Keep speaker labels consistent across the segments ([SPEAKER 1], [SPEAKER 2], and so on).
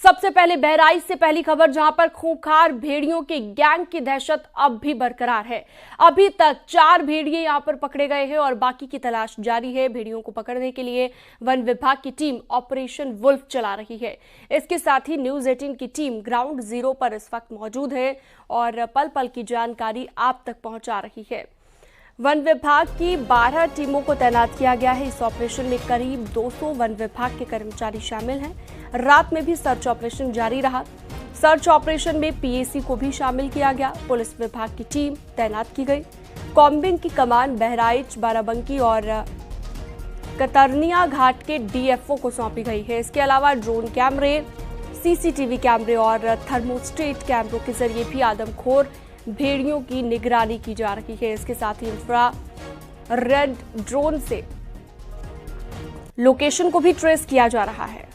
[SPEAKER 1] सबसे पहले बहराइच से पहली खबर, जहां पर खूंखार भेड़ियों के गैंग की दहशत अब भी बरकरार है। अभी तक 4 भेड़िए यहां पर पकड़े गए हैं और बाकी की तलाश जारी है। भेड़ियों को पकड़ने के लिए वन विभाग की टीम ऑपरेशन वुल्फ चला रही है। इसके साथ ही न्यूज 18 की टीम ग्राउंड जीरो पर इस वक्त मौजूद है और पल पल की जानकारी आप तक पहुंचा रही है। वन विभाग की 12 टीमों को तैनात किया गया है। इस ऑपरेशन में करीब 200 वन विभाग के कर्मचारी शामिल हैं। रात में भी सर्च ऑपरेशन जारी रहा। सर्च ऑपरेशन में पीएसी को भी शामिल किया गया। पुलिस विभाग की टीम तैनात की गई। कॉम्बिंग की कमान बहराइच, बाराबंकी और कतरनिया घाट के डीएफओ को सौंपी गई है। इसके अलावा ड्रोन कैमरे, सीसीटीवी कैमरे और थर्मोस्टेट कैमरों के जरिए भी आदमखोर भेड़ियों की निगरानी की जा रही है। इसके साथ ही इंफ्रारेड ड्रोन से लोकेशन को भी ट्रेस किया जा रहा है।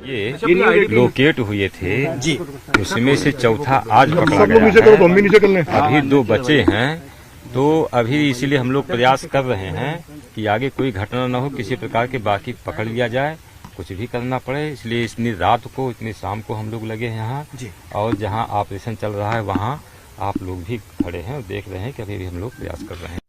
[SPEAKER 2] ये लोकेट हुए थे जी, उसमें से चौथा आज पकड़ा गया है। अभी 2 बचे हैं, तो अभी इसीलिए हम लोग प्रयास कर रहे हैं कि आगे कोई घटना न हो किसी प्रकार के, बाकी पकड़ लिया जाए, कुछ भी करना पड़े। इसलिए इतनी रात को, इतनी शाम को हम लोग लगे हैं यहाँ, और जहाँ ऑपरेशन चल रहा है वहाँ आप लोग भी खड़े हैं और देख रहे हैं कि अभी भी हम लोग प्रयास कर रहे हैं।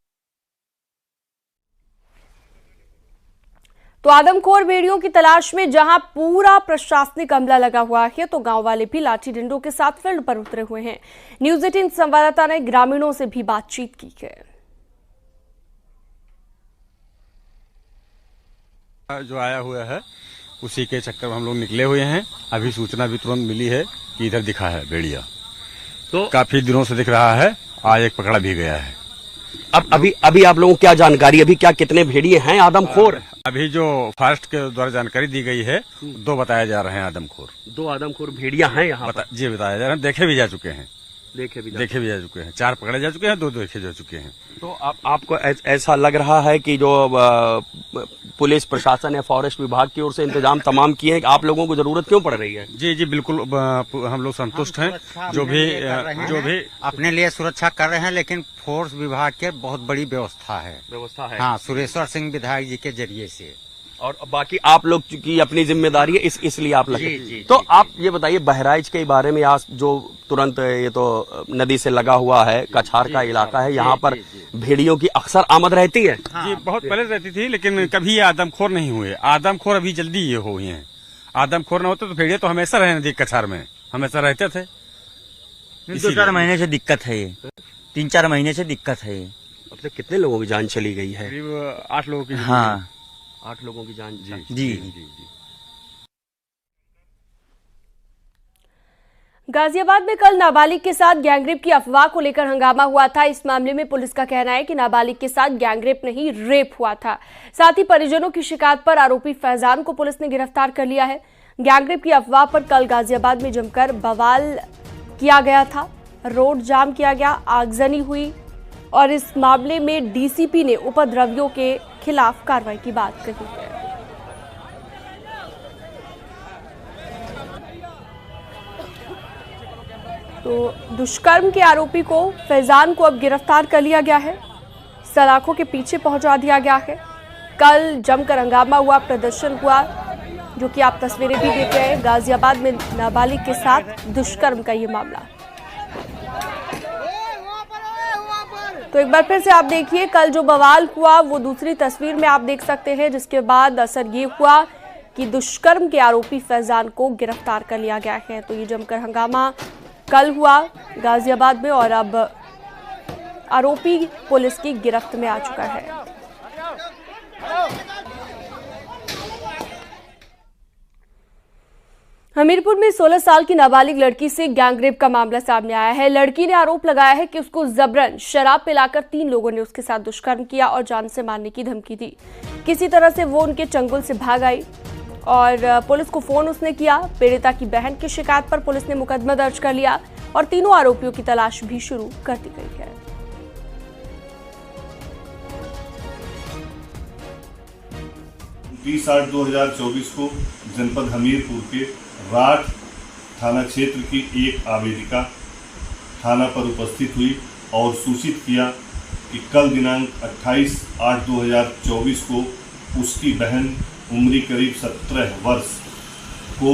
[SPEAKER 1] तो आदमखोर भेड़ियों की तलाश में जहां पूरा प्रशासनिक अमला लगा हुआ है, तो गांव वाले भी लाठी डंडों के साथ फील्ड पर उतरे हुए हैं। न्यूज 18 संवाददाता ने ग्रामीणों से भी बातचीत की है।
[SPEAKER 3] जो आया हुआ है उसी के चक्कर में हम लोग निकले हुए हैं। अभी सूचना भी तुरंत मिली है कि इधर दिखा है भेड़िया, तो काफी दिनों से दिख रहा है। आज एक पकड़ा भी गया है।
[SPEAKER 4] अभी आप लोगों को क्या जानकारी, अभी क्या कितने भेड़िए हैं आदमखोर?
[SPEAKER 3] अभी जो फॉरेस्ट के द्वारा जानकारी दी गई है 2 बताए जा रहे हैं आदमखोर।
[SPEAKER 4] 2 आदमखोर भेड़िया हैं यहाँ
[SPEAKER 3] जी बताया जा रहा है। देखे भी जा चुके हैं। 4 पकड़े जा चुके हैं, 2 देखे जा चुके हैं।
[SPEAKER 4] तो आपको ऐसा लग रहा है कि जो पुलिस प्रशासन या फॉरेस्ट विभाग की ओर से इंतजाम तमाम किए हैं, आप लोगों को जरूरत क्यों पड़ रही है?
[SPEAKER 3] जी बिल्कुल, हम लोग संतुष्ट हैं। जो भी
[SPEAKER 5] अपने लिए सुरक्षा कर रहे हैं, लेकिन फोर्स विभाग के बहुत बड़ी व्यवस्था है। हाँ, सुरेश्वर सिंह विधायक जी के जरिए से,
[SPEAKER 4] और बाकी आप लोग की अपनी जिम्मेदारी है, इसलिए आप लगे। तो आप ये बताइए बहराइच के बारे में, आज जो तुरंत ये तो नदी से लगा हुआ है, कछार का इलाका है, यहाँ पर भेड़ियों की अक्सर आमद रहती है।
[SPEAKER 3] जी बहुत पहले रहती थी, लेकिन कभी ये आदमखोर नहीं हुए। आदमखोर अभी जल्दी ये हुए हैं। आदमखोर न होते तो भेड़िया तो हमेशा रहे नदी कछार में, हमेशा रहते थे।
[SPEAKER 5] 2-4 महीने से दिक्कत है, ये 3-4 महीने से दिक्कत है।
[SPEAKER 4] अब तक कितने लोगों की जान चली गई है?
[SPEAKER 3] करीब 8 लोगों की।
[SPEAKER 5] हाँ,
[SPEAKER 4] 8 लोगों की जान
[SPEAKER 5] जी।
[SPEAKER 1] गाजियाबाद में कल नाबालिग के साथ गैंगरेप की अफवाह को लेकर हंगामा हुआ था। इस मामले में पुलिस का कहना है कि नाबालिग के साथ गैंगरेप नहीं, रेप हुआ था। साथ ही परिजनों की शिकायत पर आरोपी फैजान को पुलिस ने गिरफ्तार कर लिया है। गैंगरेप की अफवाह पर कल गाजियाबाद में जमकर बवाल किया गया था, रोड जाम किया गया, आगजनी हुई और इस मामले में डीसीपी ने उपद्रवियों के खिलाफ कार्रवाई की बात कही है। तो दुष्कर्म के आरोपी को, फैजान को अब गिरफ्तार कर लिया गया है, सलाखों के पीछे पहुंचा दिया गया है। कल जमकर हंगामा हुआ, प्रदर्शन हुआ, जो कि आप तस्वीरें भी देख रहे हैं। गाजियाबाद में नाबालिग के साथ दुष्कर्म का ये मामला। तो एक बार फिर से आप देखिए, कल जो बवाल हुआ वो दूसरी तस्वीर में आप देख सकते हैं, जिसके बाद असर ये हुआ कि दुष्कर्म के आरोपी फैजान को गिरफ्तार कर लिया गया है। तो ये जमकर हंगामा कल हुआ गाजियाबाद में और अब आरोपी पुलिस की गिरफ्त में आ चुका है। हमीरपुर में 16 साल की नाबालिग लड़की से गैंगरेप का मामला सामने आया है। लड़की ने आरोप लगाया है कि उसको जबरन शराब पिलाकर 3 लोगों ने उसके साथ दुष्कर्म किया और जान से मारने की धमकी दी। किसी तरह से वो उनके चंगुल से भाग आई और पुलिस को फोन उसने किया। पीड़िता की बहन की शिकायत पर पुलिस ने मुकदमा दर्ज कर लिया और तीनों आरोपियों की तलाश भी शुरू कर दी गई है।
[SPEAKER 6] 20/8/2024 को जनपद हमीरपुर के राठ थाना क्षेत्र की एक आवेदिका थाना पर उपस्थित हुई और सूचित किया कि कल दिनांक 28/8/2024 को उसकी बहन उम्री करीब 17 वर्ष को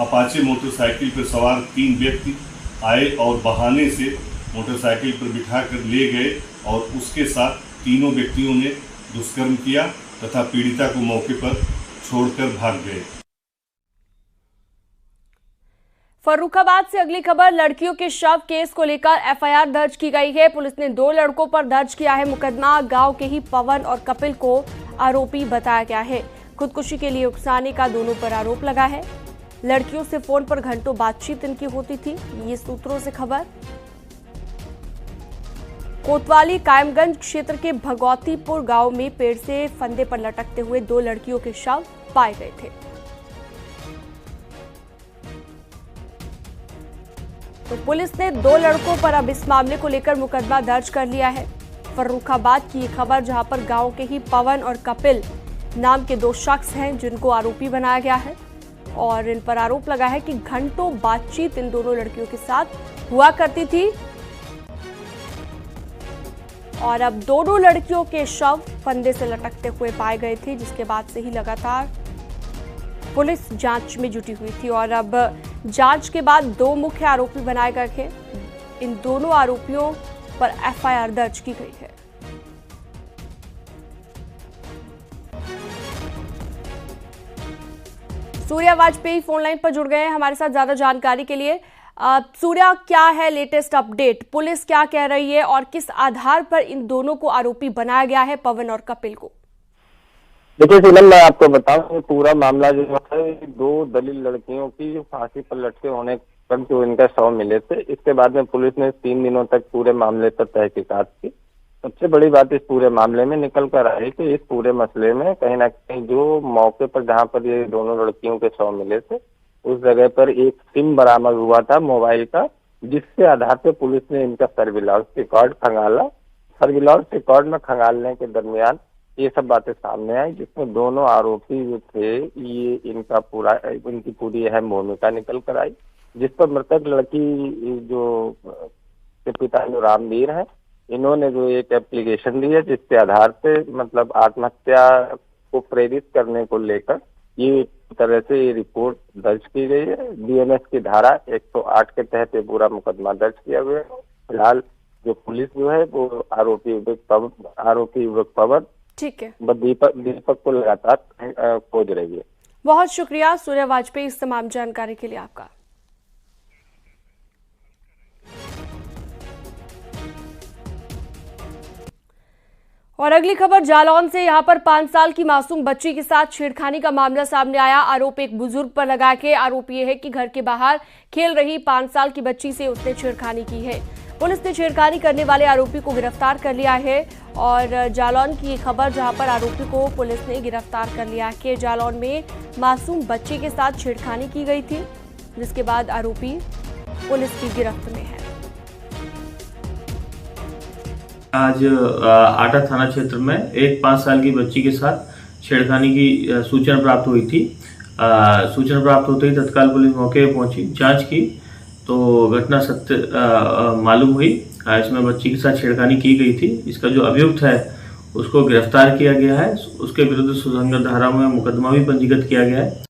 [SPEAKER 6] अपाचे मोटरसाइकिल पर सवार 3 व्यक्ति आए और बहाने से मोटरसाइकिल पर बिठाकर ले गए और उसके साथ तीनों व्यक्तियों ने दुष्कर्म किया तथा पीड़िता को मौके पर छोड़कर भाग गए।
[SPEAKER 1] फर्रुखाबाद से अगली खबर, लड़कियों के शव केस को लेकर एफआईआर दर्ज की गई है। पुलिस ने 2 लड़कों पर दर्ज किया है मुकदमा। गांव के ही पवन और कपिल को आरोपी बताया गया है। खुदकुशी के लिए उकसाने का दोनों पर आरोप लगा है। लड़कियों से फोन पर घंटों बातचीत इनकी होती थी, ये सूत्रों से खबर। कोतवाली कायमगंज क्षेत्र के भगौतीपुर गांव में पेड़ से फंदे पर लटकते हुए 2 लड़कियों के शव पाए गए थे। तो पुलिस ने 2 लड़कों पर अब इस मामले को लेकर मुकदमा दर्ज कर लिया है। फर्रुखाबाद की खबर, जहां पर गांव के ही पवन और कपिल नाम के 2 शख्स हैं जिनको आरोपी बनाया गया है और इन पर आरोप लगा है कि घंटों बातचीत इन दोनों लड़कियों के साथ हुआ करती थी और अब दोनों लड़कियों के शव फंदे से लटकते हुए पाए गए थे, जिसके बाद से ही लगातार पुलिस जांच में जुटी हुई थी और अब जांच के बाद 2 मुख्य आरोपी बनाए गए थे। इन दोनों आरोपियों पर एफआईआर दर्ज की गई है। सूर्या वाजपेयी फोन लाइन पर जुड़ गए हैं हमारे साथ ज्यादा जानकारी के लिए। सूर्या, क्या है लेटेस्ट अपडेट? पुलिस क्या कह रही है और किस आधार पर इन दोनों को आरोपी बनाया गया है, पवन और कपिल को?
[SPEAKER 7] देखिए सीलम, मैं आपको बताऊं, पूरा मामला जो है 2 दलित लड़कियों की जो फांसी पर लटके होने पर जो इनका शव मिले थे, इसके बाद में पुलिस ने 3 दिनों तक पूरे मामले पर तहकीकात की। सबसे बड़ी बात इस पूरे मामले में निकल कर आई कि इस पूरे मसले में कहीं ना कहीं जो मौके पर जहां पर ये दोनों लड़कियों के शव मिले थे, उस जगह पर एक सिम बरामद हुआ था मोबाइल का, जिसके आधार पर पुलिस ने इनका सर्विलांस रिकॉर्ड खंगाला। सर्विलांस रिकॉर्ड में खंगालने के दरमियान ये सब बातें सामने आई, जिसमें दोनों आरोपी जो थे ये इनकी पूरी अहम भूमिका निकल कर आई, जिस पर मृतक लड़की जो के पिता जो रामवीर हैं, इन्होंने जो एक एप्लीकेशन दी है जिसके आधार पे मतलब आत्महत्या को प्रेरित करने को लेकर ये तरह से ये रिपोर्ट दर्ज की गई है। बीएनएस की धारा 108 के तहत ये पूरा मुकदमा दर्ज किया गया है। फिलहाल जो पुलिस जो है वो आरोपी युवक पवन,
[SPEAKER 1] ठीक है,
[SPEAKER 7] दीपक को लगातार खोज रही है।
[SPEAKER 1] बहुत शुक्रिया सूर्या वाजपेयी इस तमाम जानकारी के लिए आपका। और अगली खबर जालौन से, यहां पर 5 साल की मासूम बच्ची के साथ छेड़खानी का मामला सामने आया। आरोप एक बुजुर्ग पर लगा के आरोप यह है कि घर के बाहर खेल रही 5 साल की बच्ची से उसने छेड़खानी की है। पुलिस ने छेड़खानी करने वाले आरोपी को गिरफ्तार कर लिया है और जालौन की खबर, जहां पर आरोपी को पुलिस ने गिरफ्तार कर लिया कि जालौन में मासूम बच्ची के साथ छेड़खानी की गई थी, जिसके बाद आरोपी पुलिस की गिरफ्त में है।
[SPEAKER 8] आज आटा थाना क्षेत्र में एक 5 साल की बच्ची के साथ छेड़खानी की सूचना प्राप्त हुई थी। सूचना प्राप्त होते ही तत्काल पुलिस मौके पर पहुंची, जांच की तो घटना सत्य मालूम हुई। इसमें बच्ची के साथ छेड़खानी की गई थी। इसका जो अभियुक्त है उसको गिरफ्तार किया गया है। उसके विरुद्ध सुसंगत धारा में मुकदमा भी पंजीकृत किया गया है।